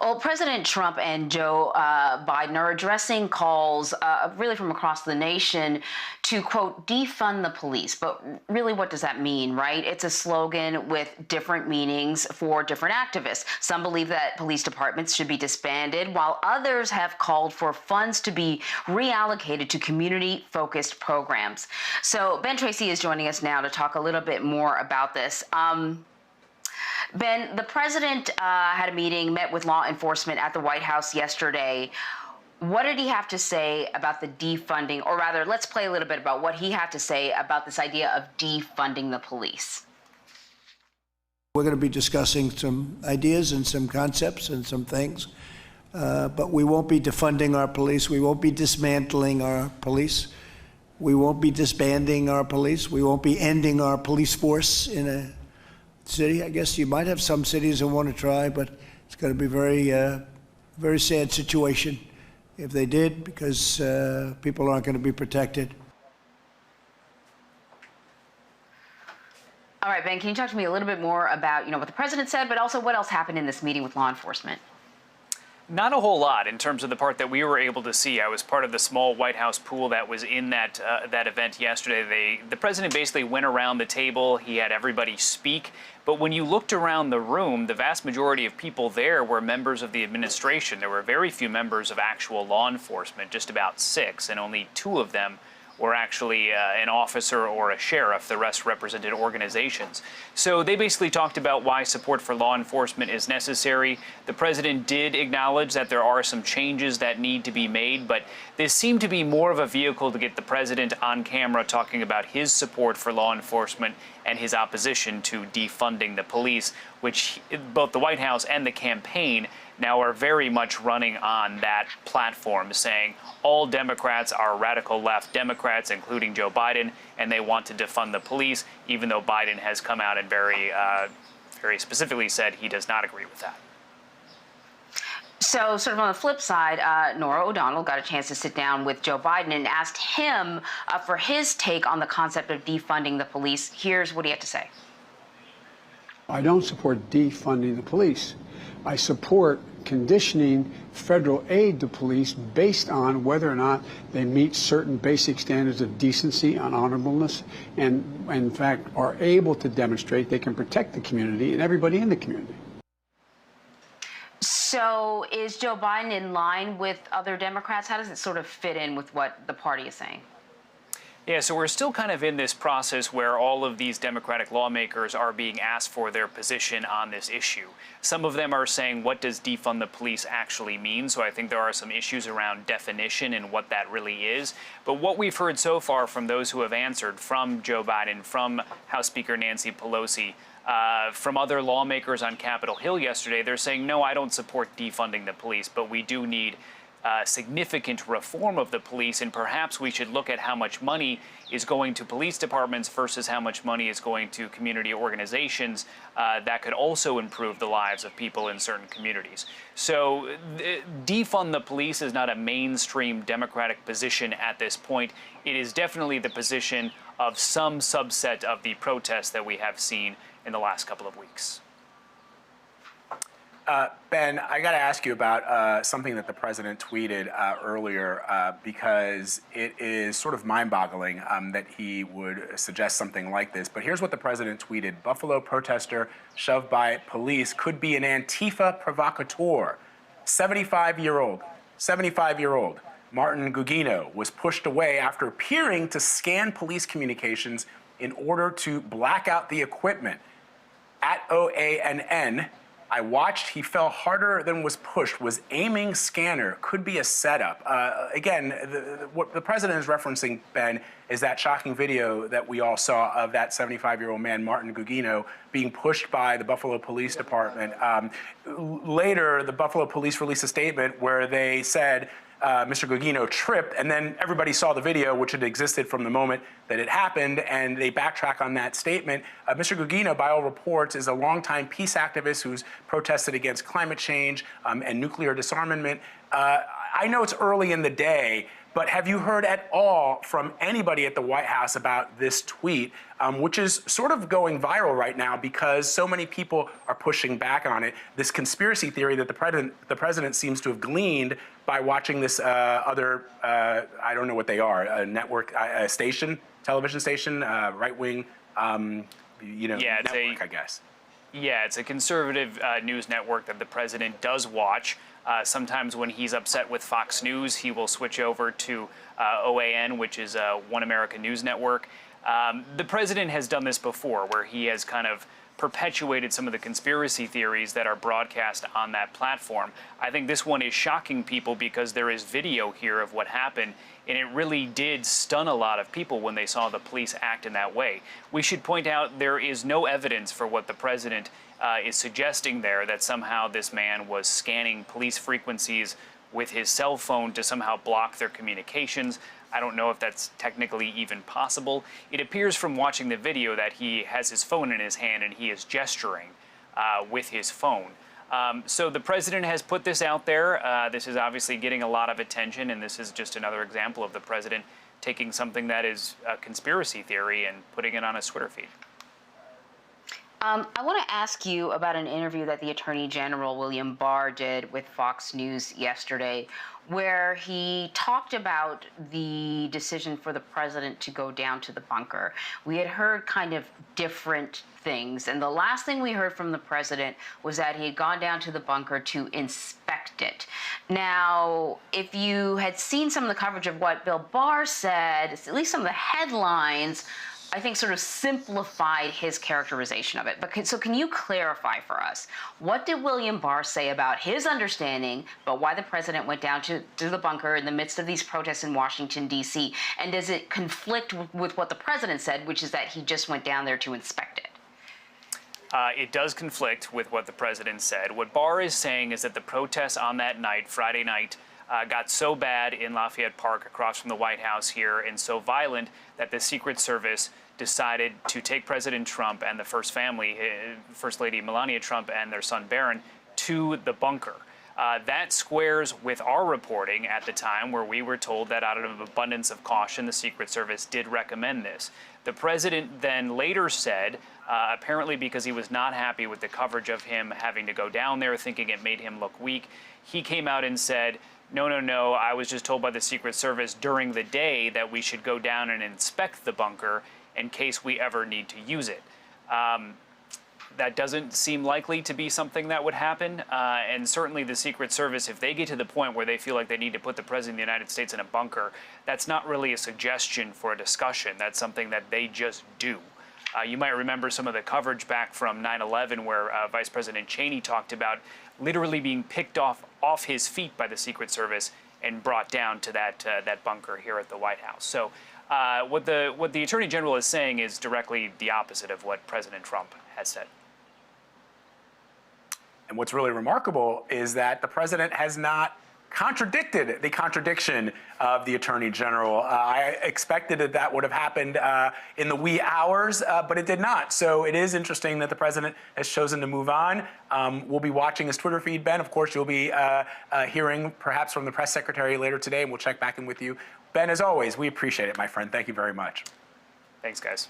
Well, President Trump and Joe Biden are addressing calls really from across the nation to, quote, defund the police. But really, what does that mean, right? It's a slogan with different meanings for different activists. Some believe that police departments should be disbanded, while others have called for funds to be reallocated to community-focused programs. So Ben Tracy is joining us now to talk a little bit more about this. Ben, the president had a meeting, met with law enforcement at the White House yesterday. What did he have to say about the defunding? Or rather, let's play a little bit about what he had to say about this idea of defunding the police. We're going to be discussing some ideas and some concepts and some things, but we won't be defunding our police. We won't be dismantling our police. We won't be disbanding our police. We won't be ending our police force in a city. I guess you might have some cities that want to try, but it's going to be very sad situation if they did, because people aren't going to be protected. All right, Ben, can you talk to me a little bit more about, what the president said, but also what else happened in this meeting with law enforcement? Not a whole lot in terms of the part that we were able to see. I was part of the small White House pool that was in that event yesterday. The president basically went around the table. He had everybody speak. But when you looked around the room, the vast majority of people there were members of the administration. There were very few members of actual law enforcement, just about 6, and only 2 of them were actually an officer or a sheriff. The rest represented organizations. So they basically talked about why support for law enforcement is necessary. The president did acknowledge that there are some changes that need to be made, but this seemed to be more of a vehicle to get the president on camera talking about his support for law enforcement and his opposition to defunding the police, which both the White House and the campaign now are very much running on that platform, saying all Democrats are radical left Democrats, including Joe Biden, and they want to defund the police, even though Biden has come out and very specifically said he does not agree with that. So sort of on the flip side, Norah O'Donnell got a chance to sit down with Joe Biden and asked him for his take on the concept of defunding the police. Here's what he had to say. I don't support defunding the police. I support conditioning federal aid to police based on whether or not they meet certain basic standards of decency and honorableness, and in fact are able to demonstrate they can protect the community and everybody in the community. So is Joe Biden in line with other Democrats? How does it sort of fit in with what the party is saying? Yeah, so we're still kind of in this process where all of these Democratic lawmakers are being asked for their position on this issue. Some of them are saying, what does defund the police actually mean? So I think there are some issues around definition and what that really is. But what we've heard so far from those who have answered, from Joe Biden, from House Speaker Nancy Pelosi, from other lawmakers on Capitol Hill yesterday, they're saying, no, I don't support defunding the police, but we do need significant reform of the police, and perhaps we should look at how much money is going to police departments versus how much money is going to community organizations that could also improve the lives of people in certain communities. So defund the police is not a mainstream Democratic position at this point. It is definitely the position of some subset of the protests that we have seen in the last couple of weeks. Ben, I got to ask you about something that the president tweeted earlier, because it is sort of mind-boggling that he would suggest something like this. But here's what the president tweeted. Buffalo protester shoved by police could be an Antifa provocateur. 75-year-old Martin Gugino was pushed away after appearing to scan police communications in order to black out the equipment. At OANN, I watched, he fell harder than was pushed, was aiming scanner, could be a setup. Again, what the president is referencing, Ben, is that shocking video that we all saw of that 75-year-old man, Martin Gugino, being pushed by the Buffalo Police Department. Later, the Buffalo Police released a statement where they said Mr. Gugino tripped, and then everybody saw the video, which had existed from the moment that it happened, and they backtrack on that statement. Mr. Gugino, by all reports, is a longtime peace activist who's protested against climate change and nuclear disarmament. I know it's early in the day, but have you heard at all from anybody at the White House about this tweet, which is sort of going viral right now because so many people are pushing back on it? This conspiracy theory that the president seems to have gleaned by watching this other, I don't know what they are, a network, a station, television station, right-wing, network, I guess. Yeah, it's a conservative news network that the president does watch. Sometimes when he's upset with Fox News, he will switch over to OAN, which is One America News Network. The president has done this before, where he has kind of perpetuated some of the conspiracy theories that are broadcast on that platform. I think this one is shocking people because there is video here of what happened, and it really did stun a lot of people when they saw the police act in that way. We should point out there is no evidence for what the president is suggesting there, that somehow this man was scanning police frequencies with his cell phone to somehow block their communications. I don't know if that's technically even possible. It appears from watching the video that he has his phone in his hand and he is gesturing with his phone. So the president has put this out there. This is obviously getting a lot of attention, and this is just another example of the president taking something that is a conspiracy theory and putting it on his Twitter feed. I want to ask you about an interview that the Attorney General, William Barr, did with Fox News yesterday, where he talked about the decision for the president to go down to the bunker. We had heard kind of different things, and the last thing we heard from the president was that he had gone down to the bunker to inspect it. Now, if you had seen some of the coverage of what Bill Barr said, at least some of the headlines, I think sort of simplified his characterization of it. But so can you clarify for us, what did William Barr say about his understanding about why the president went down to the bunker in the midst of these protests in Washington, D.C.? And does it conflict with what the president said, which is that he just went down there to inspect it? It does conflict with what the president said. What Barr is saying is that the protests on that night, Friday night, got so bad in Lafayette Park across from the White House here and so violent that the Secret Service decided to take President Trump and the First Family, First Lady Melania Trump and their son Barron, to the bunker. That squares with our reporting at the time, where we were told that out of abundance of caution, the Secret Service did recommend this. The president then later said, apparently because he was not happy with the coverage of him having to go down there, thinking it made him look weak, he came out and said, no, I was just told by the Secret Service during the day that we should go down and inspect the bunker in case we ever need to use it. That doesn't seem likely to be something that would happen. And certainly the Secret Service, if they get to the point where they feel like they need to put the President of the United States in a bunker, that's not really a suggestion for a discussion. That's something that they just do. You might remember some of the coverage back from 9/11 where Vice President Cheney talked about literally being picked off his feet by the Secret Service and brought down to that bunker here at the White House. So what the Attorney General is saying is directly the opposite of what President Trump has said. And what's really remarkable is that the president has not contradicted the contradiction of the Attorney General. I expected that would have happened in the wee hours, but it did not. So it is interesting that the president has chosen to move on. We'll be watching his Twitter feed, Ben. Of course, you'll be hearing perhaps from the press secretary later today, and we'll check back in with you. Ben, as always, we appreciate it, my friend. Thank you very much. Thanks, guys.